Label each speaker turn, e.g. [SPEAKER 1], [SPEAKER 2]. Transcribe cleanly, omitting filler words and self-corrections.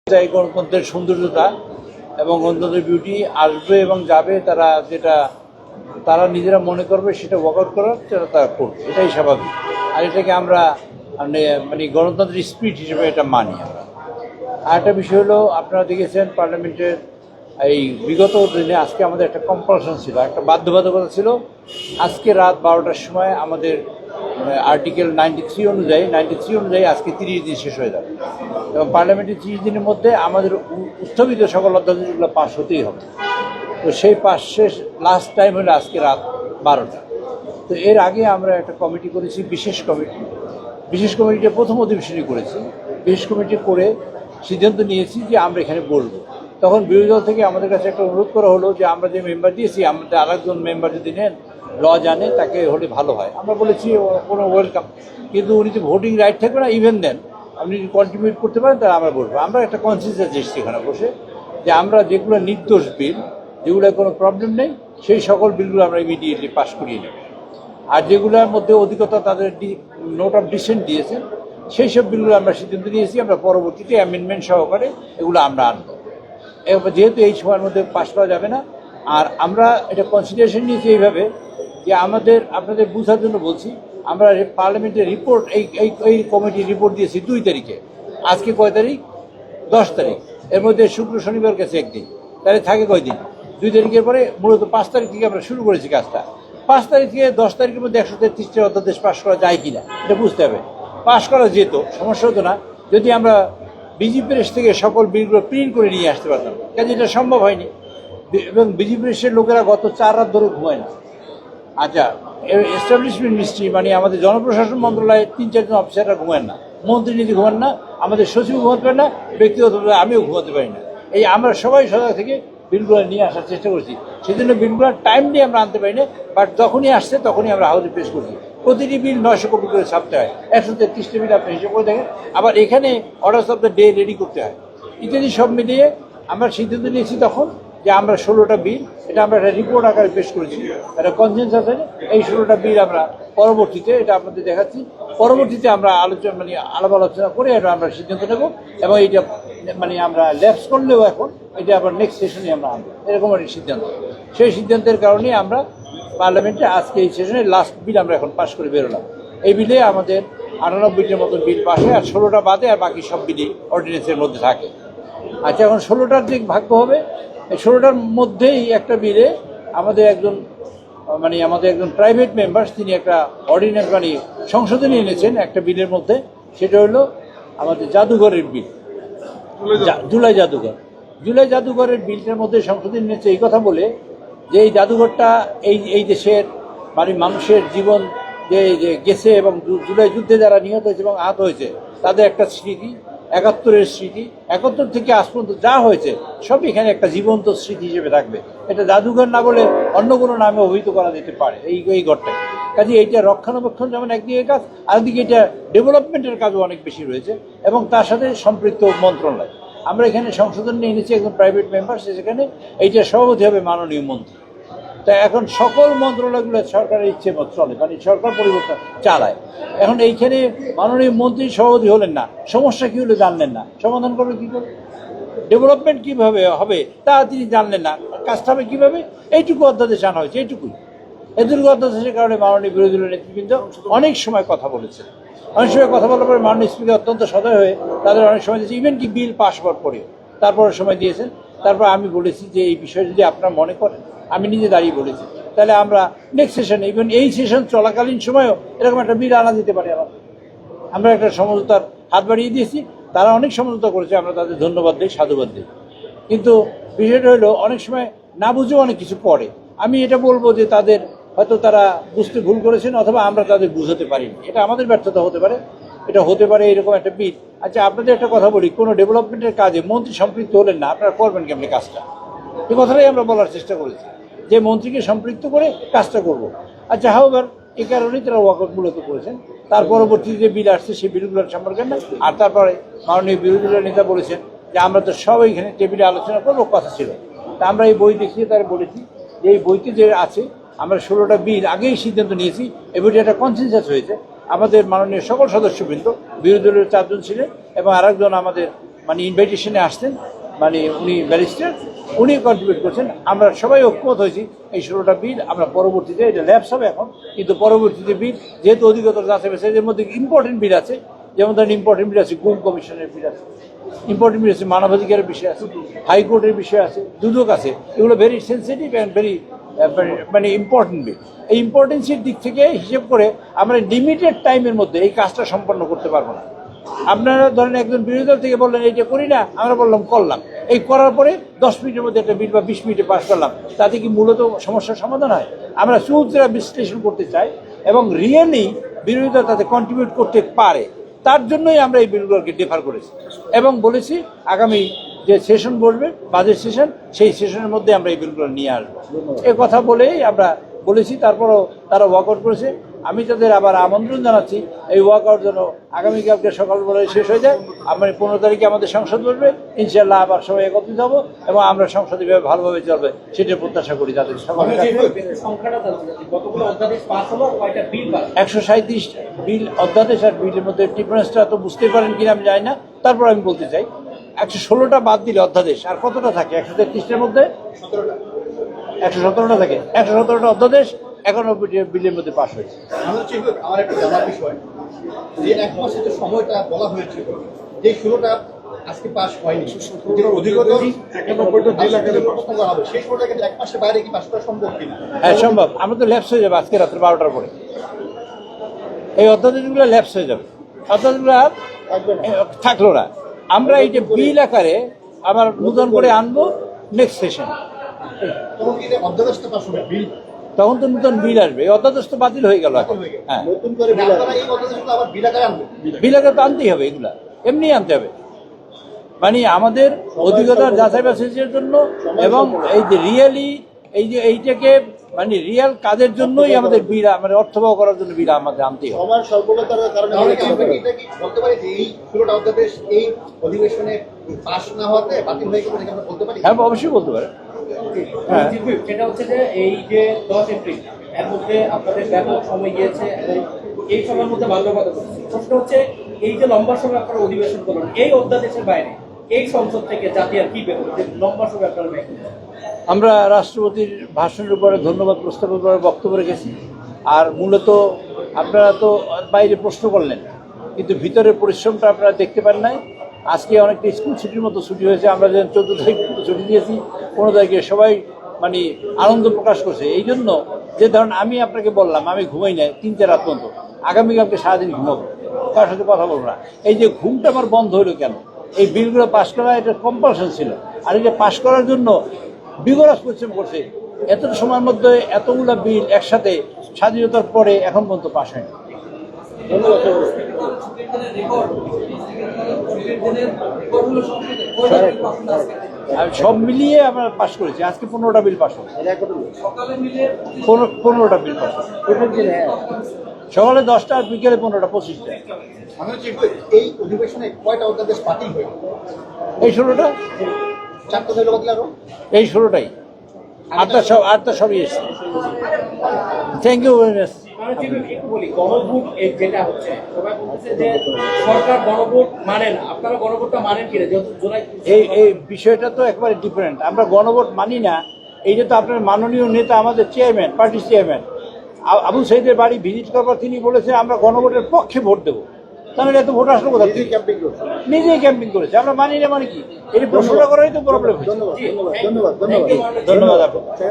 [SPEAKER 1] এই গণতন্ত্রের সৌন্দর্যতা এবং গণতন্ত্রের বিউটি আসবে এবং যাবে, তারা নিজেরা মনে করবে সেটা ওয়ার্কআউট করার সেটা তারা করবে, এটাই স্বাভাবিক। আর এটাকে আমরা মানে গণতন্ত্রের স্পিরিট হিসেবে এটা মানি আমরা। আর একটা বিষয় হলো, আপনারা দেখেছেন পার্লামেন্টের এই বিগত দিনে আজকে আমাদের একটা কম্পালশন ছিল, একটা বাধ্যবাধকতা ছিল। আজকে রাত 12টার সময় আমাদের আর্টিকেল 93 অনুযায়ী আজকে 30 দিন শেষ হয়ে যাবে এবং পার্লামেন্টের 30 দিনের মধ্যে আমাদের উত্থাপিত সকল অধ্যাদেশগুলো পাস হতেই হবে। তো সেই পাস শেষ লাস্ট টাইম হলো আজকে রাত 12টা। তো এর আগে আমরা একটা কমিটি করেছি, বিশেষ কমিটিটা প্রথম অধিবেশনই করেছি। বিশেষ কমিটি করে সিদ্ধান্ত নিয়েছি যে আমরা এখানে বলবো। তখন বিরোধী দল থেকে আমাদের কাছে একটা অনুরোধ করা হলো যে আমরা যে মেম্বার দিয়েছি, আমাদের আরেকজন মেম্বার যদি নেন, ল জানে, তাকে হলে ভালো হয়। আমরা বলেছি কোনো ওয়েলকাম, কিন্তু উনি তো ভোটিং রাইট থাকবে না, ইভেন দেন আপনি যদি কন্ট্রিবিউট করতে পারেন তাহলে আমরা বলবো। আমরা একটা কনসেনসাস এসেছি এখানে বসে যে আমরা যেগুলো নির্দোষ বিল, যেগুলো কোনো প্রবলেম নেই, সেই সকল বিলগুলো আমরা ইমিডিয়েটলি পাস করিয়ে নেব। আর যেগুলোর মধ্যে অধিকতা তাদের নোট অফ ডিসেন্ট দিয়েছেন, সেই সব বিলগুলো আমরা সিদ্ধান্ত নিয়েছি আমরা পরবর্তীতে অ্যামেন্ডমেন্ট সহকারে এগুলো আমরা আনবো। যেহেতু এই সময়ের মধ্যে পাস করা যাবে না, আর আমরা এটা কনসিডারেশন নিয়েছি এইভাবে যে আপনাদের বোঝার জন্য বলছি, আমরা পার্লামেন্টের রিপোর্ট এই কমিটির রিপোর্ট দিয়েছি 2 তারিখে। আজকে কয় তারিখ? 10 তারিখ। এর মধ্যে শুক্র শনিবার গেছে একদিন, তাহলে থাকে কয়দিন? 2 তারিখের পরে মূলত 5 তারিখ থেকে আমরা শুরু করেছি কাজটা। 5 তারিখ থেকে 10 তারিখের মধ্যে 133টা অধ্যাদেশ পাস করা যায় কিনা এটা বুঝতে হবে। পাস করা যেত, সমস্যা হতো না যদি আমরা বিজি প্রেস থেকে সকল বিলগুলো প্রিন্ট করে নিয়ে আসতে পারতাম, কাজে এটা সম্ভব হয়নি। এবং বিজি প্রেসের লোকেরা গত 4 রাত ধরে ঘুমায় না। আচ্ছা, এস্টাবলিশমেন্ট মিনিস্ট্রি মানে আমাদের জনপ্রশাসন মন্ত্রণালয়ে 3-4 জন অফিসাররা ঘুমেন না, মন্ত্রী নিজে ঘুমান না, আমাদের সচিব ঘুমাতে পারেন না, ব্যক্তিগতভাবে আমিও ঘুমাতে পারি না। এই আমরা সবাই সজাগ থেকে বিলগুলো নিয়ে আসার চেষ্টা করছি। সেই জন্য বিলগুলো টাইম নিয়ে আমরা আনতে পারি না, বাট যখনই আসছে তখনই আমরা হাউসে পেশ করছি। প্রতিটি বিল 900 কপি করে ছাপতে হয়, 133টা বিল আপনি হিসেবে করে দেখেন। আবার এখানে orders of the day ready করতে হয়, ইত্যাদি সব মিলিয়ে আমরা সিদ্ধান্ত নিয়েছি তখন যে আমরা 16টা বিল, এটা আমরা একটা রিপোর্ট আকারে পেশ করেছি, একটা কনসেনসাস আছে। এই 16টা বিল আমরা পরবর্তীতে, এটা আপনাদের দেখাচ্ছি, পরবর্তীতে আমরা আলাপ আলোচনা করে আমরা সিদ্ধান্ত নেব। এবং এইটা আমরা ল্যাপস করলেও এখন এটা আবার নেক্সট সেশনে আমরা আনবো, এরকম একটা সিদ্ধান্ত। সেই সিদ্ধান্তের কারণে আমরা পার্লামেন্টে আজকে এই সেশনের লাস্ট বিল আমরা এখন পাস করে বেরোলাম। এই বিলে আমাদের 98টার মতো বিল পাস হয়, আর 16টা বাদে আর বাকি সব বিলই অর্ডিন্যান্সের মধ্যে থাকে। আচ্ছা, এখন 16টার যে ভাগ্য হবে, এই 16টার মধ্যেই একটা বিলে আমাদের একজন প্রাইভেট মেম্বার, তিনি একটা অর্ডিন্যান্স সংশোধনী এনেছেন একটা বিলের মধ্যে। সেটা হলো আমাদের জাদুঘরের বিল, জুলাই জাদুঘরের বিলটার মধ্যে সংশোধনী এনেছে এই কথা বলে যে এই জাদুঘরটা এই দেশের মানুষের জীবন যে গেছে এবং জুলাই যুদ্ধে যারা নিহত হয়েছে এবং আহত হয়েছে তাদের একটা স্মৃতি, 71-এর স্মৃতি, 71 থেকে আজ পর্যন্ত যা হয়েছে সব এখানে একটা জীবন্ত স্মৃতি হিসেবে থাকবে। এটা জাদুঘর না বলে অন্য কোনো নামে অভিহিত করা যেতে পারে এই ঘরটাকে। কাজে এইটা রক্ষণাবেক্ষণ যেমন একদিকে কাজ, আরেকদিকে এটা ডেভেলপমেন্টের কাজও অনেক বেশি রয়েছে এবং তার সাথে সম্পৃক্ত মন্ত্রণালয়। আমরা এখানে সংশোধন নিয়ে এনেছি একজন প্রাইভেট মেম্বার, সেখানে এইটা সভাপতি হবে মাননীয় মন্ত্রী। তা এখন সকল মন্ত্রণালয়গুলো সরকারের ইচ্ছে মতো চলে, সরকার পরিবর্তন চালায়। এখন এইখানে মাননীয় মন্ত্রী সভাপতি হলেন না, সমস্যা কী হলে জানলেন না, সমাধান করবে কী করে? ডেভেলপমেন্ট কীভাবে হবে তা তিনি জানলেন না, কাজটা হবে কীভাবে? এইটুকু অধ্যাদেশ আনা হয়েছে, এইটুকুই। এটুকু অধ্যাদেশের কারণে মাননীয় বিরোধী দলের নেতৃবৃন্দ অনেক সময় কথা বলেছেন। অনেক সময় কথা বলার পরে মাননীয় স্পিকার অত্যন্ত সদয় হয়ে তাদের অনেক সময় দিয়েছে, ইভেন কি বিল পাস হওয়ার পরেও তারপরে সময় দিয়েছেন। তারপর আমি বলেছি যে এই বিষয়ে যদি আপনারা মনে করেন, আমি নিজে দাঁড়িয়ে বলেছি, তাহলে আমরা নেক্সট সেশনে, ইভেন এই সেশন চলাকালীন সময়ও এরকম একটা বিল আনা যেতে পারে। আমরা একটা সমঝোতার হাত বাড়িয়ে দিয়েছি, তারা অনেক সমঝোতা করেছে, আমরা তাদের ধন্যবাদ দিই, সাধুবাদ দিই। কিন্তু বিষয়টা হলো অনেক সময় না বুঝেও অনেক কিছু করে। আমি এটা বলবো যে তাদের হয়তো তারা বুঝতে ভুল করেছেন, অথবা আমরা তাদের বুঝাতে পারিনি, এটা আমাদের ব্যর্থতা হতে পারে। এটা হতে পারে এরকম একটা বিল। আচ্ছা, আপনাদের একটা কথা বলি, কোনো ডেভেলপমেন্টের কাজে মন্ত্রী সম্পৃক্ত হলেন না, আপনারা করবেন কেমনি কাজটা? এই কথাটাই আমরা বলার চেষ্টা করেছি যে মন্ত্রীকে সম্পৃক্ত করে কাজটা করব। আচ্ছা, হাওয়ার এই কারণেই তারা ওয়াকআউট মূলত করেছেন। তার পরবর্তীতে যে বিল আসছে সেই বিলগুলোর সম্পর্কে না। আর তারপরে মাননীয় বিরোধী দলের নেতা বলেছেন যে আমরা তো সব এইখানে টেবিলে আলোচনা করবো, কথা ছিল। তা আমরা এই বই দেখিয়ে তারা বলেছি যে এই বইতে যে আছে, আমরা 16টা বিল আগেই সিদ্ধান্ত নিয়েছি, এবং একটা কনসেনসাস হয়েছে। আমাদের মাননীয় সকল সদস্যবৃন্দ, বিরোধী দলের 4 জন ছিলেন এবং আরেকজন আমাদের মানে ইনভাইটেশনে আসতেন, মানে উনি ব্যারিস্টার, উনি কন্ট্রিবিউট করছেন। আমরা সবাই ঐক্যমত হয়েছি এই 16টা বিল আমরা পরবর্তীতে, এটা ল্যাপস হবে এখন, কিন্তু পরবর্তীতে বিল যেহেতু অধিকতর যাচ্ছে এর মধ্যে ইম্পর্টেন্ট বিল আছে, যেমন ধরেন ইম্পর্টেন্ট বিল আছে গুম কমিশনের বিল আছে, ইম্পর্টেন্ট বিল আছে মানবাধিকারের বিষয় আছে, হাইকোর্টের বিষয় আছে, দুদক আছে। এগুলো ভেরি সেন্সিটিভ অ্যান্ড ভেরি মানে ইম্পর্টেন্ট বিল। এই ইম্পর্টেন্সির দিক থেকে হিসেব করে আমরা লিমিটেড টাইমের মধ্যে এই কাজটা সম্পন্ন করতে পারবো না। আপনারা ধরেন একজন বিরোধী দল থেকে বললেন এইটা করি না, আমরা বললাম করলাম, এই করার পরে 10 মিনিটের মধ্যে একটা বিল বা 20 মিনিটে পাস করলাম, তাতে কি মূলত সমস্যার সমাধান হয়? আমরা সুদরা বিশ্লেষণ করতে চাই এবং রিয়েলি বিরোধী দল তাতে কন্ট্রিবিউট করতে পারে, তার জন্যই আমরা এই বিলগুলোকে ডিফার করেছি এবং বলেছি আগামী যে সেশন বসবে বাজেট সেশন, সেই সেশনের মধ্যে আমরা এই বিলগুলো নিয়ে আসবো। এ কথা বলেই আমরা বলেছি, তারপরও তারা ওয়ার্কআউট করেছে। আমি তাদের আবার আমন্ত্রণ জানাচ্ছি এই ওয়ার্কআউট যেন আগামীকালকে সকালবেলায় শেষ হয়ে যায়। আমরা 15 তারিখে আমাদের সংসদ বসবে, ইনশাআল্লাহ আবার সবাই একত্রিত হবো এবং আমরা সংসদে ভালোভাবে চলবে সেটা প্রত্যাশা করি। তাদের 137 বিল অধ্যাদেশ আর বিলের মধ্যে ডিফারেন্সটা তো বুঝতে পারেন কিনা আমি জানি না, তারপর আমি বলতে চাই 116টা বাদ দিলে অধ্যাদেশ আর কতটা থাকে? 133টার মধ্যে 117টা থাকে। 117টা অধ্যাদেশ 91 বিলের মধ্যে পাস হয়েছে।
[SPEAKER 2] আমার একটা জানার বিষয় যে 1 মাসের যে সময়টা বলা হয়েছিল, যে 16টা আজকে পাস হয়নি, অধিকতর 91টা বিল আকারে পাস করা হবে, সেই সময়টাকে 1 মাসের বাইরে কি পাস করা সম্ভব কিনা?
[SPEAKER 1] হ্যাঁ সম্ভব। আমরা তো ল্যাপস হয়ে যাবে আজকে রাত্রে 12টার পরে, এই অধ্যাদেশগুলো ল্যাপস হয়ে যাবে, অধ্যাদেশগুলো থাকলো না। আমরা এইটা বিল আকারে আবার নতুন করে আনবো নেক্সট সেশন।
[SPEAKER 2] তখন কি অধ্যাদেশটা পাস হবে, বিল
[SPEAKER 1] তখন তো নতুন বিল আসবে, এই অধ্যাদেশ তো বাতিল হয়ে গেল এখন। হ্যাঁ,
[SPEAKER 2] নতুন করে বিল আপনারা এই অধ্যাদেশগুলো আবার বিল আকারে আনবেন?
[SPEAKER 1] বিল আকারে তো আনতেই হবে, এগুলা এমনি আনতে হবে। মানে আমাদের অধিকতার যাচাই বাছাইয়ের জন্য এবং এই যে রিয়েলি এই যে এইটাকে মানে রিয়েল কাজের জন্যই আমাদের বিল, মানে অর্থবহ করার জন্য বিল আমাদের আনতেই হবে।
[SPEAKER 2] সবার স্বল্পতার কারণে এটা কি বলতে পারি যে এই 16টা অধ্যাদেশ এই অধিবেশনে পাস না হওয়াতে বাতিল হয়ে গেছে আমরা বলতে পারি?
[SPEAKER 1] হ্যাঁ অবশ্যই বলতে পারে। হ্যাঁ,
[SPEAKER 3] সেটা হচ্ছে যে এই যে 10 এপ্রিল এর মধ্যে আপনাদের ব্যাপক সময় গিয়েছে এবং এই সময়ের মধ্যে বাধ্যবাধকতা করছে। প্রশ্ন হচ্ছে এই যে লম্বা সময় আপনারা অধিবেশন করলেন, এই অধ্যাদেশের বাইরে এই সংসদ থেকে জাতি আর কি বেরোবে যে লম্বা সময় আপনারা ব্যয় করলেন?
[SPEAKER 1] আমরা রাষ্ট্রপতির ভাষণের উপরে ধন্যবাদ প্রস্তাবের উপরে বক্তব্য রেখেছি। আর মূলত আপনারা তো বাইরে প্রশ্ন করলেন, কিন্তু ভিতরের পরিশ্রমটা আপনারা দেখতে পান নাই। আজকে অনেকটা স্কুল ছুটির মতো ছুটি হয়েছে। আমরা যেন 14 তারিখ ছুটি দিয়েছি, 15 তারিখে সবাই মানে আনন্দ প্রকাশ করছে। এই জন্য যে ধরুন আমি আপনাকে বললাম আমি ঘুমাই নাই 3-4 রাত পর্যন্ত, আগামীকালকে সারাদিন ঘুমাবো, কার সাথে কথা বলবো না। এই যে ঘুমটা আমার বন্ধ হলো কেন? এই বিলগুলো পাস করা এটা কম্পালশন ছিল, আর এটা পাস করার জন্য বিগড়াস পরিশ্রম করছে। এতটা সময়ের মধ্যে এতগুলো বিল একসাথে স্বাধীনতার পরে এখন পর্যন্ত পাস হয়নি। আর সব মিলিয়ে আমরা পাস করেছি, আজকে 15টা বিল পাস হয়েছে। 15টা বিল পাস হয়েছে, সকালে 10টা আর বিকেলে 15টা, 25টা।
[SPEAKER 2] এই অধিবেশনে কয়টা অধ্যাদেশ বাতিল হয়ে গেল?
[SPEAKER 1] এই 16টা,
[SPEAKER 2] 4টা হলো বাতিল আরো?
[SPEAKER 1] এই 16টাই, আটটা সবই এসছে। Thank you very much.
[SPEAKER 3] একটু বলি, গণভোট যেটা হচ্ছে সবাই বলতেছে যে সরকার গণভোট মানে না, আপনারা গণভোটটা মানেন কিনা?
[SPEAKER 1] এই বিষয়টা তো একেবারে ডিফারেন্ট। আমরা গণভোট মানি না, এইটা তো আপনার মাননীয় নেতা আমাদের চেয়ারম্যান, পার্টির চেয়ারম্যান আবু সাইদের বাড়ি ভিজিট করবার তিনি বলেছে আমরা গণভোটের পক্ষে ভোট দেবো। তাহলে এত ভোট আসলো কোথা থেকে? নিজেই ক্যাম্পিং করেছে। আমরা মানি না মানে কি? এই প্রশ্নটা করাই তো প্রবলেম হচ্ছে। ধন্যবাদ আপনাকে।